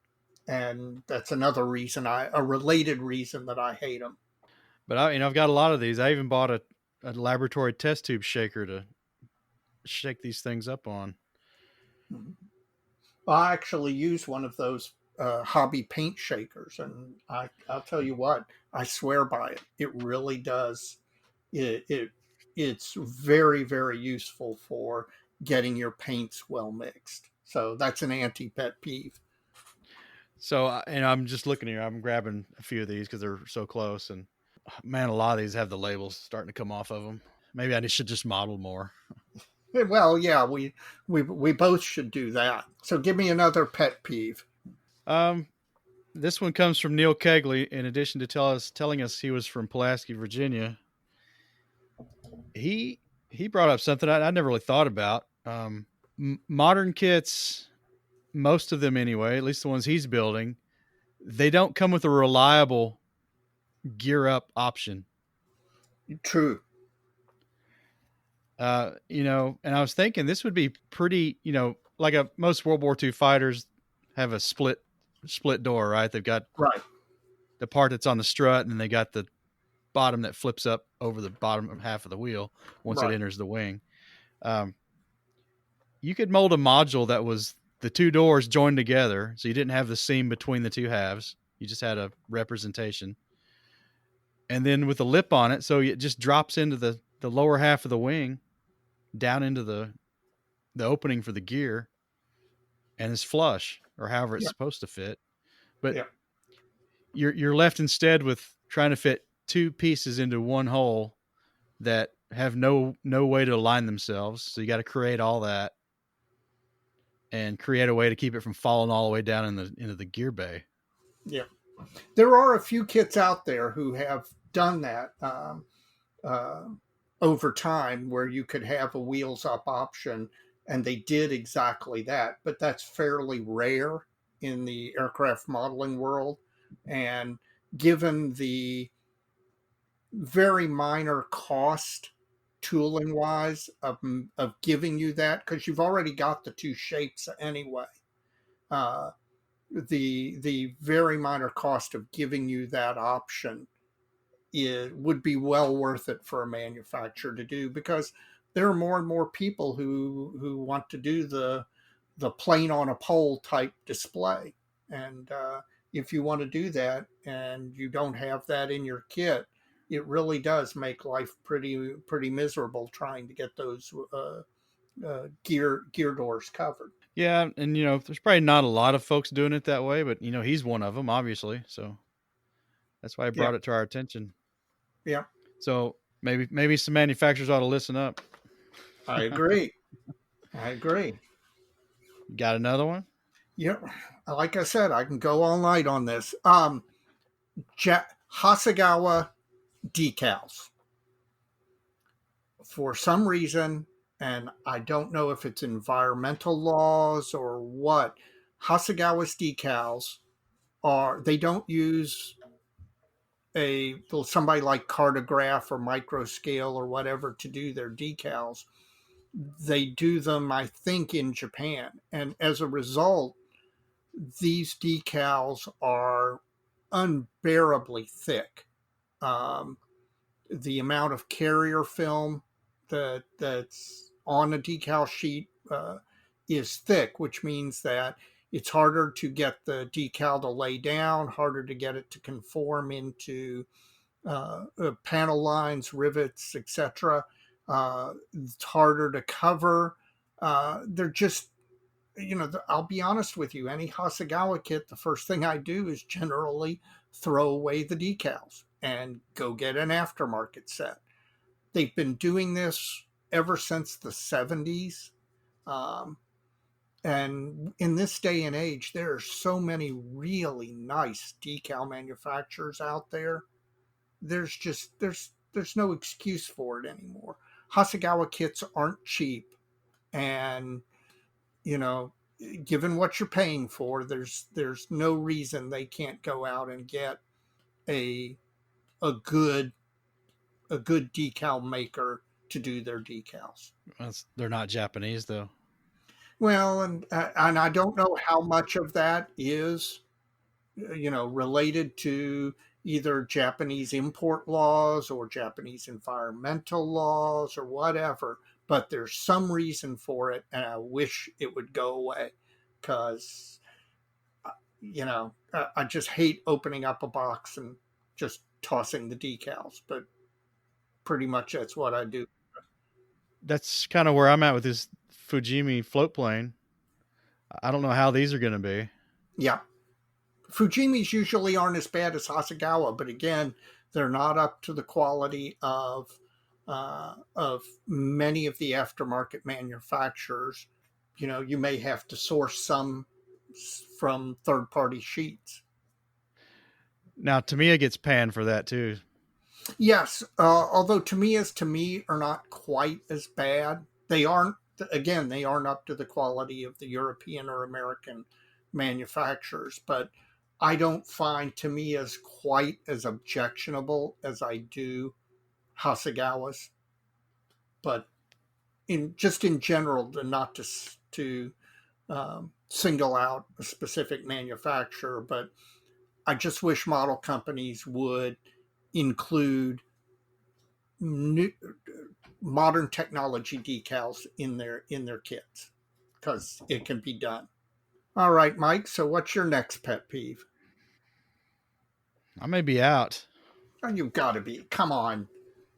and that's another reason a related reason that I hate them. But I've got a lot of these. I even bought a laboratory test tube shaker to shake these things up on. I actually use one of those hobby paint shakers, and I'll tell you what, I swear by it. It really does. It it's very very useful for getting your paints well mixed. So that's an anti pet peeve. So, and I'm just looking here. I'm grabbing a few of these because they're so close. And man, a lot of these have the labels starting to come off of them. Maybe I should just model more. Well, yeah, we both should do that. So give me another pet peeve. Um, this one comes from Neil Kegley. In addition to telling us he was from Pulaski, Virginia, he brought up something I never really thought about. Modern kits, most of them anyway, at least the ones he's building, they don't come with a reliable gear up option. True. And I was thinking this would be pretty, like most World War II fighters have a split door, right? They've got Right. the part that's on the strut, and they got the bottom that flips up over the bottom half of the wheel once it Right. enters the wing. Um, you could mold a module that was the two doors joined together, so you didn't have the seam between the two halves. You just had a representation, and then with a lip on it, so it just drops into the lower half of the wing, down into the opening for the gear, and is flush or however it's Yeah. supposed to fit. But Yeah. you're left instead with trying to fit two pieces into one hole that have no way to align themselves. So you got to create all that and create a way to keep it from falling all the way down into the gear bay. Yeah. There are a few kits out there who have done that uh, over time, where you could have a wheels up option, and they did exactly that. But that's fairly rare in the aircraft modeling world, and given the very minor cost tooling wise of giving you that, because you've already got the two shapes anyway. Uh, the very minor cost of giving you that option, it would be well worth it for a manufacturer to do, because there are more and more people who want to do the plane on a pole type display, and if you want to do that and you don't have that in your kit, it really does make life pretty miserable trying to get those gear doors covered. Yeah, and there's probably not a lot of folks doing it that way, but he's one of them, obviously. So that's why I Yeah. brought it to our attention. Yeah. So maybe some manufacturers ought to listen up. I agree. I agree. You got another one? Yeah, like I said, I can go all night on this. Hasegawa decals. For some reason, and I don't know if it's environmental laws or what, Hasegawa's decals they don't use somebody like Cartograph or Microscale or whatever to do their decals. They do them, I think, in Japan, and as a result, these decals are unbearably thick. Um, the amount of carrier film that's on a decal sheet is thick, which means that it's harder to get the decal to lay down, harder to get it to conform into panel lines, rivets, etc. It's harder to cover. They're just, I'll be honest with you, any Hasegawa kit, the first thing I do is generally throw away the decals and go get an aftermarket set. They've been doing this ever since the 70s. Um, and in this day and age, there are so many really nice decal manufacturers out there. There's no excuse for it anymore. Hasegawa kits aren't cheap, and you know given what you're paying for, there's no reason they can't go out and get a a good a good decal maker to do their decals. They're not Japanese though. Well, and I don't know how much of that is, related to either Japanese import laws or Japanese environmental laws or whatever, but there's some reason for it, and I wish it would go away because, I just hate opening up a box and just tossing the decals, but pretty much that's what I do. That's kind of where I'm at with this Fujimi float plane. I don't know how these are going to be. Yeah. Fujimis usually aren't as bad as Hasegawa, but again, they're not up to the quality of many of the aftermarket manufacturers. You may have to source some from third party sheets. Now, Tamiya gets panned for that too. Yes, although Tamiya are not quite as bad. They aren't. Again, they aren't up to the quality of the European or American manufacturers, but I don't find Tamiya's quite as objectionable as I do Hasegawa's. But in general, not to single out a specific manufacturer, but I just wish model companies would include new, modern technology decals in their kits because it can be done. All right, Mike. So, what's your next pet peeve? I may be out. Oh, you've got to be. Come on,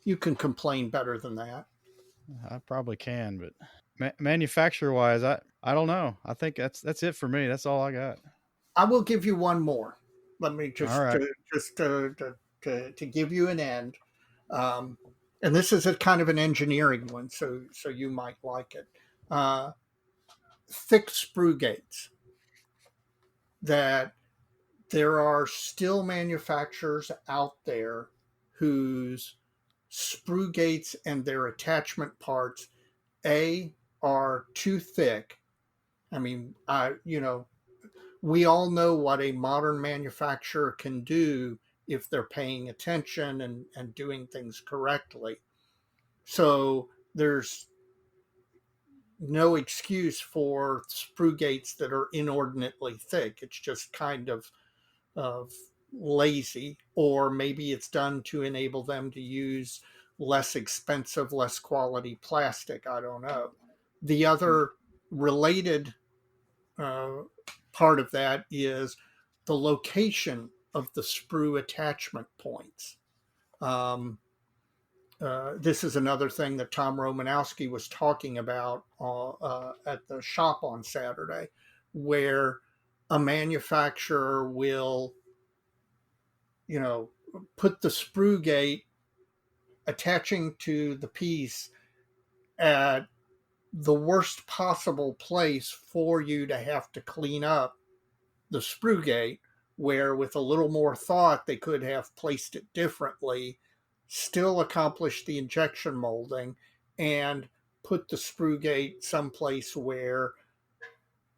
you can complain better than that. I probably can, but manufacturer wise, I don't know. I think that's it for me. That's all I got. I will give you one more. Let me All right. just to give you an end. Um, and this is a kind of an engineering one, so you might like it. Uh, Thick sprue gates. That there are still manufacturers out there whose sprue gates and their attachment parts a are too thick. I mean, we all know what a modern manufacturer can do if they're paying attention and doing things correctly. So there's no excuse for sprue gates that are inordinately thick. It's just kind of lazy, or maybe it's done to enable them to use less expensive, less quality plastic. I don't know. The other related uh, part of that is the location of the sprue attachment points. Um, this is another thing that Tom Romanowski was talking about at the shop on Saturday, where a manufacturer will, you know, put the sprue gate attaching to the piece at the worst possible place for you to have to clean up the sprue gate, where with a little more thought, they could have placed it differently, still accomplish the injection molding, and put the sprue gate someplace where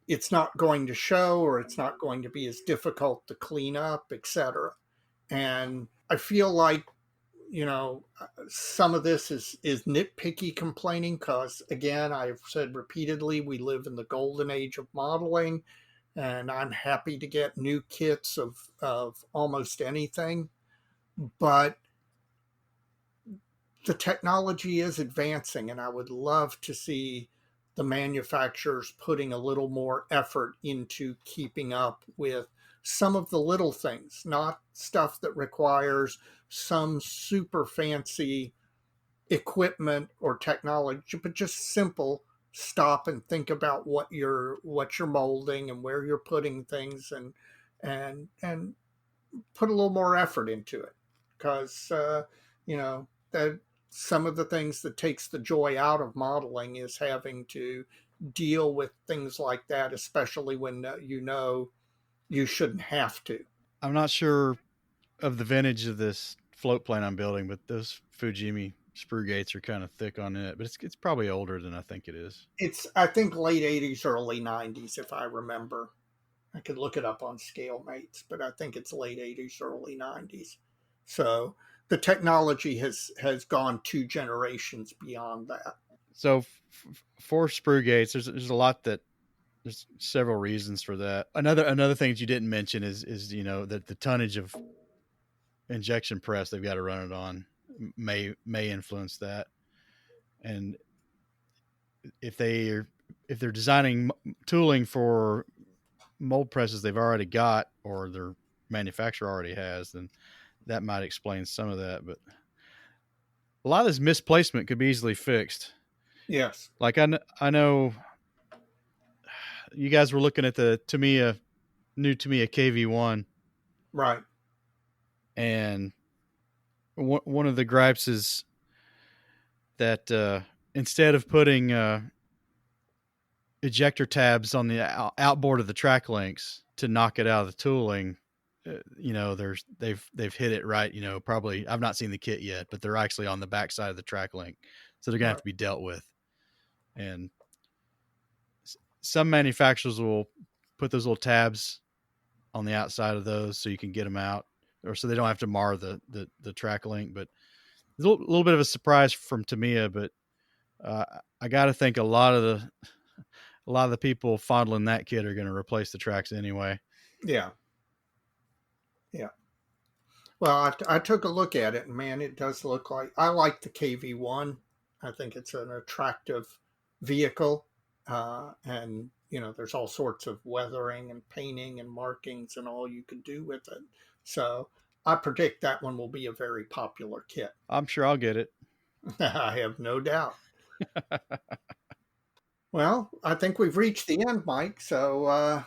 it's not going to show or it's not going to be as difficult to clean up, etc. And I feel like, some of this is nitpicky complaining because, again, I've said repeatedly, we live in the golden age of modeling, and I'm happy to get new kits of almost anything. But the technology is advancing, and I would love to see the manufacturers putting a little more effort into keeping up with some of the little things, not stuff that requires some super fancy equipment or technology, but just simple stop and think about what you're molding and where you're putting things, and put a little more effort into it, because that some of the things that takes the joy out of modeling is having to deal with things like that, especially when you shouldn't have to. I'm not sure of the vintage of this float plane I'm building, but those Fujimi sprue gates are kind of thick on it, but it's probably older than I think it is. It's, I think, late 80s, early 90s, if I remember. I could look it up on scale mates, but I think it's late 80s, early 90s. So the technology has gone 2 generations beyond that. So for sprue gates, there's a lot that there's several reasons for that. Another thing that you didn't mention is that the tonnage of injection press they've got to run it on may influence that. And if they're designing tooling for mold presses they've already got or their manufacturer already has, then that might explain some of that. But a lot of this misplacement could be easily fixed. Yes. Like I know you guys were looking at the new Tamiya KV1, Right. and one of the gripes is that instead of putting ejector tabs on the outboard of the track links to knock it out of the tooling, they've hit it right. Probably I've not seen the kit yet, but they're actually on the back side of the track link, so they're gonna have to be dealt with. And some manufacturers will put those little tabs on the outside of those so you can get them out, or so they don't have to mar the track link. But it's a little bit of a surprise from Tamiya, but I got to think a lot of the people fondling that kit are going to replace the tracks anyway. Yeah. Yeah. Well, I took a look at it, and man, it does look like, I like the KV1. I think it's an attractive vehicle, and there's all sorts of weathering and painting and markings and all you can do with it. So I predict that one will be a very popular kit. I'm sure I'll get it. I have no doubt. Well, I think we've reached the end, Mike. So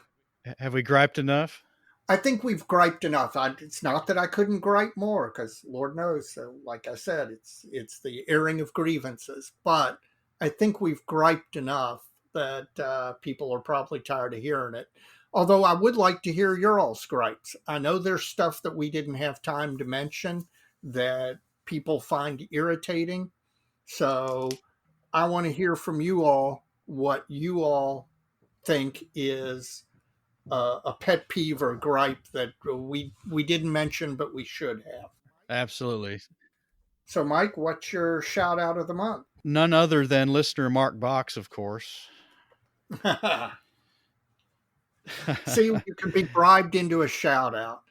have we griped enough? I think we've griped enough. It's not that I couldn't gripe more, because Lord knows, like I said, it's the airing of grievances. But I think we've griped enough that people are probably tired of hearing it. Although I would like to hear your all's gripes. I know there's stuff that we didn't have time to mention that people find irritating. So I want to hear from you all what you all think is a pet peeve or gripe that we didn't mention, but we should have. Absolutely. So, Mike, what's your shout out of the month? None other than listener Mark Box, of course. See, you can be bribed into a shout out.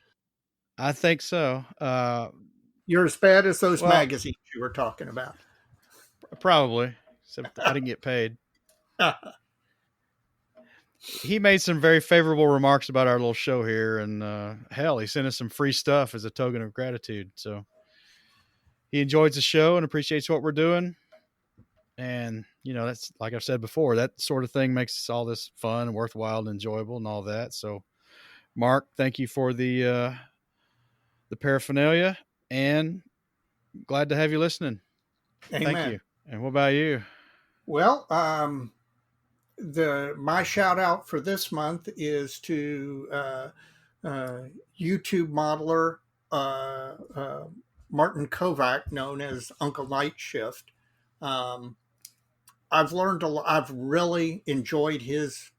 I think so. You're as bad as those magazines you were talking about. Probably, except I didn't get paid. He made some very favorable remarks about our little show here, and hell, he sent us some free stuff as a token of gratitude. So he enjoys the show and appreciates what we're doing. And, that's, like I've said before, that sort of thing makes all this fun and worthwhile and enjoyable and all that. So, Mark, thank you for the paraphernalia, and glad to have you listening. Amen. Thank you. And what about you? Well, my shout out for this month is to YouTube modeler Martin Kovac, known as Uncle Night Shift. I've learned a lot. I've really enjoyed his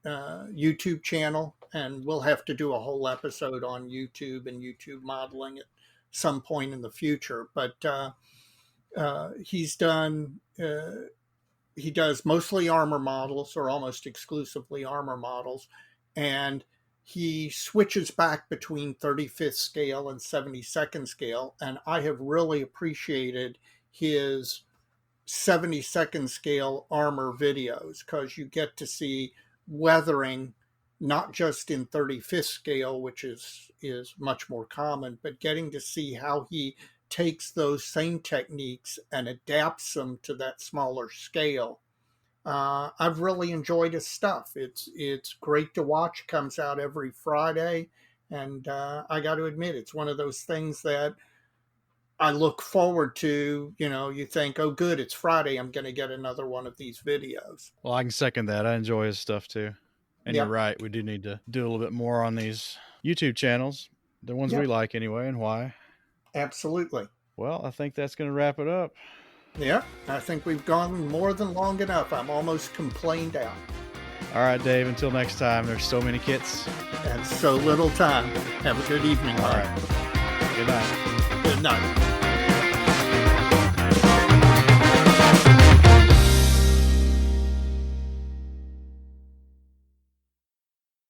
YouTube channel, and we'll have to do a whole episode on YouTube and YouTube modeling at some point in the future. But he does mostly armor models, or almost exclusively armor models, and he switches back between 35th scale and 72nd scale, and I have really appreciated his 72nd scale armor videos, because you get to see weathering not just in 35th scale, which is much more common, but getting to see how he takes those same techniques and adapts them to that smaller scale. I've really enjoyed his stuff. It's great to watch. Comes out every Friday, and I got to admit, it's one of those things that I look forward to. You think, oh, good, it's Friday, I'm going to get another one of these videos. Well, I can second that. I enjoy his stuff too. And You're right. We do need to do a little bit more on these YouTube channels, the ones we like anyway, and why. Absolutely. Well, I think that's going to wrap it up. Yeah, I think we've gone more than long enough. I'm almost complained out. All right, Dave, until next time, there's so many kits. And so little time. Have a good evening, All Mike. right. Good night. Good night.